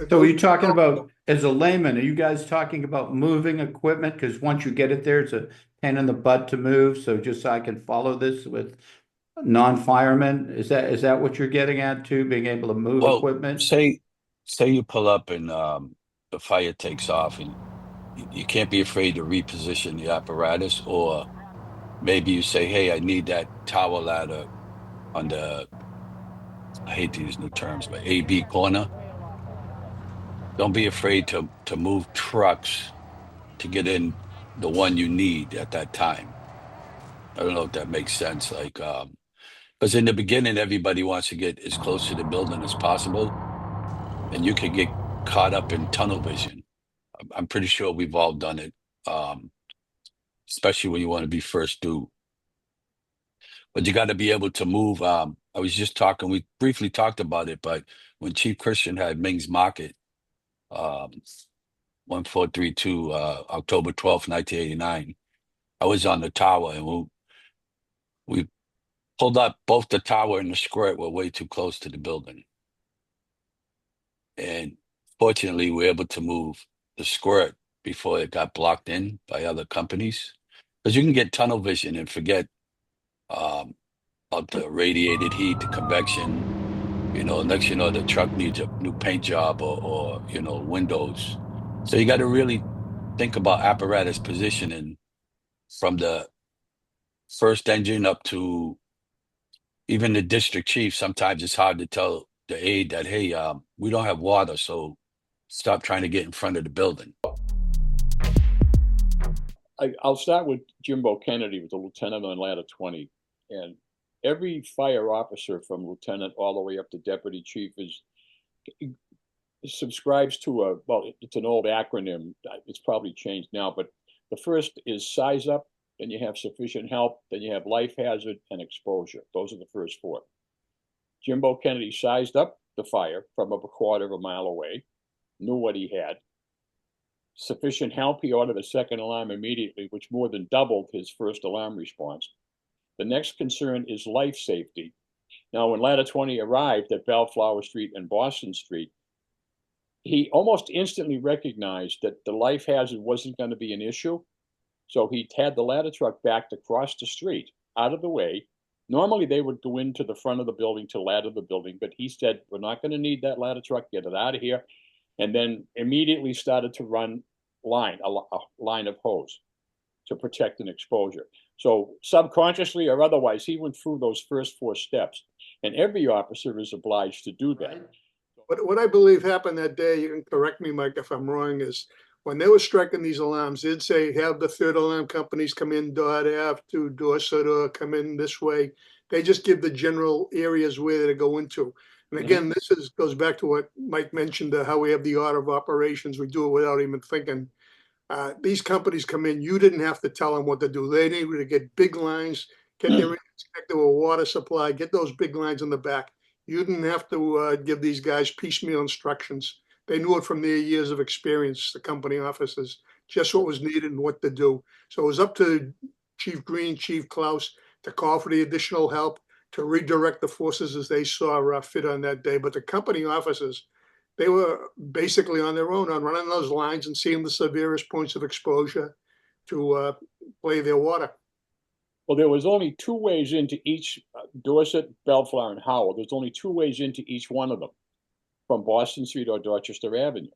So are those you talking about, as a layman, are you guys talking about moving equipment? Because once you get it there, it's a pain in the butt to move. So just so I can follow this with non-firemen, is that what you're getting at too, being able to move Well, equipment? say you pull up and the fire takes off, and you can't be afraid to reposition the apparatus, or maybe you say, "Hey, I need that tower ladder on the, I hate to use new terms, but AB corner." Don't be afraid to move trucks to get in the one you need at that time. I don't know if that makes sense. Like, because in the beginning, everybody wants to get as close to the building as possible, and you can get caught up in tunnel vision. I'm pretty sure we've all done it, um, especially when you want to be first due. But you got to be able to move. I was just talking, we briefly talked about it, but when Chief Christian had Ming's Market, um, 1432, October 12th, 1989, I was on the tower, and we pulled up. Both the tower and the squirt were way too close to the building. And fortunately, we were able to move the squirt before it got blocked in by other companies. Because you can get tunnel vision and forget um, about the radiated heat, the convection. Next the truck needs a new paint job, or windows. So you got to really think about apparatus positioning from the first engine up to even the district chief. Sometimes it's hard to tell the aide that, hey, we don't have water, so stop trying to get in front of the building. I'll start with Jimbo Kennedy, with the lieutenant on ladder 20. And every fire officer from lieutenant all the way up to deputy chief subscribes to it's an old acronym. It's probably changed now, but the first is size up, then you have sufficient help, then you have life hazard and exposure. Those are the first four. Jimbo Kennedy sized up the fire from a quarter of a mile away, knew what he had. Sufficient help, he ordered a second alarm immediately, which more than doubled his first alarm response. The next concern is life safety. Now, when ladder 20 arrived at Bellflower Street and Boston Street, he almost instantly recognized that the life hazard wasn't going to be an issue. So he had the ladder truck backed across the street, out of the way. Normally, they would go into the front of the building to ladder the building, but he said, we're not going to need that ladder truck, get it out of here. And then immediately started to run a line of hose to protect an exposure. So subconsciously or otherwise, he went through those first four steps. And every officer is obliged to do that. What I believe happened that day, you can correct me, Mike, if I'm wrong, is when they were striking these alarms, they'd say, have the third alarm companies come in Dot Ave to Dorset, or come in this way. They just give the general areas where they go into. And again, this goes back to what Mike mentioned, how we have the order of operations. We do it without even thinking. These companies come in, you didn't have to tell them what to do. They needed to get big lines, get their connected to a water supply, get those big lines in the back. You didn't have to give these guys piecemeal instructions. They knew it from their years of experience, the company officers, just what was needed and what to do. So it was up to Chief Green, Chief Klaus to call for the additional help, to redirect the forces as they saw fit on that day. But the company officers, they were basically on their own on running those lines and seeing the severest points of exposure to play their water. Well, there was only two ways into each, Dorset, Bellflower, and Howell. There's only two ways into each one of them, from Boston Street or Dorchester Avenue.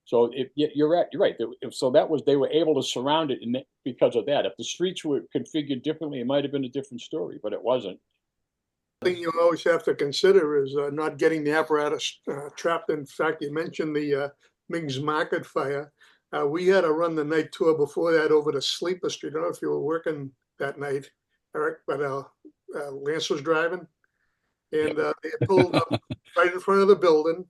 So you're right. You're right. So they were able to surround it because of that. If the streets were configured differently, it might have been a different story, but it wasn't. The thing you always have to consider is not getting the apparatus trapped. In fact, you mentioned the Ming's Market fire. We had to run the night tour before that over to Sleeper Street. I don't know if you were working that night, Eric, but Lance was driving, and they pulled up right in front of the building.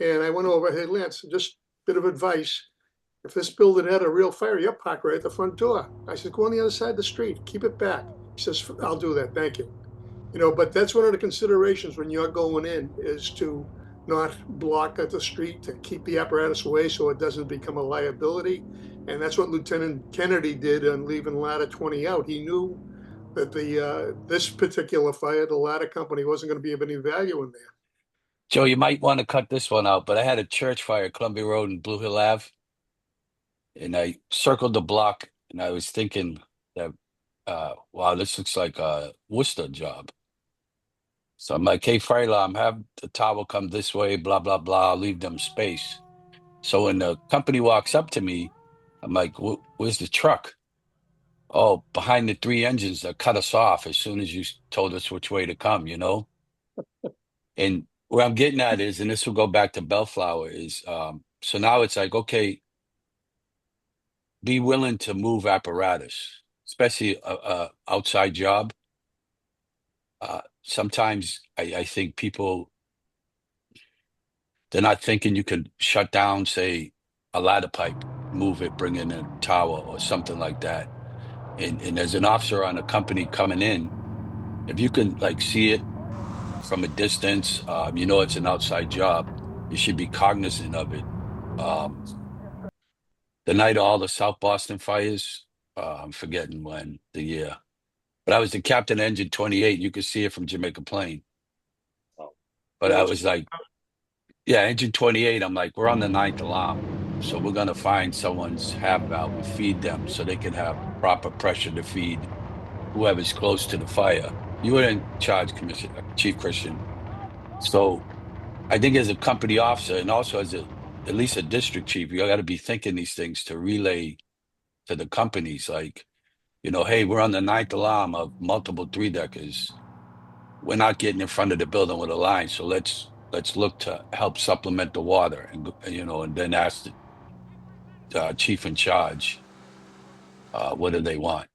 And I went over, hey, Lance, just a bit of advice. If this building had a real fire, you park right at the front door. I said, go on the other side of the street, keep it back. He says, I'll do that, thank you. But that's one of the considerations when you're going in, is to not block at the street, to keep the apparatus away so it doesn't become a liability. And that's what Lieutenant Kennedy did on leaving ladder 20 out. He knew that this particular fire, the ladder company, wasn't going to be of any value in there. Joe, you might want to cut this one out, but I had a church fire, Columbia Road and Blue Hill Ave, and I circled the block, and I was thinking that, wow, this looks like a Worcester job. So I'm like, hey, fire alarm, have the tower come this way, blah, blah, blah, leave them space. So when the company walks up to me, I'm like, where's the truck? Oh, behind the three engines that cut us off as soon as you told us which way to come, you know? And where I'm getting at is, and this will go back to Bellflower, is so now it's like, okay, be willing to move apparatus, especially a outside job. Sometimes I think people, they're not thinking you could shut down, say, a ladder pipe, move it, bring in a tower or something like that. And as an officer on a company coming in, if you can like see it from a distance, you know it's an outside job, you should be cognizant of it. Um, the night of all the South Boston fires, I'm forgetting when, the year, but I was the captain of engine 28. You could see it from Jamaica Plain. Oh. But I was like, yeah, engine 28. I'm like, we're on the ninth alarm. So we're going to find someone's half valve and feed them so they can have proper pressure to feed whoever's close to the fire. You were in charge, Commissioner, Chief Christian. So I think as a company officer and also as at least a district chief, you got to be thinking these things to relay to the companies like, you know, hey, we're on the ninth alarm of multiple three-deckers. We're not getting in front of the building with a line, so let's look to help supplement the water and you know, and then ask the chief in charge what do they want.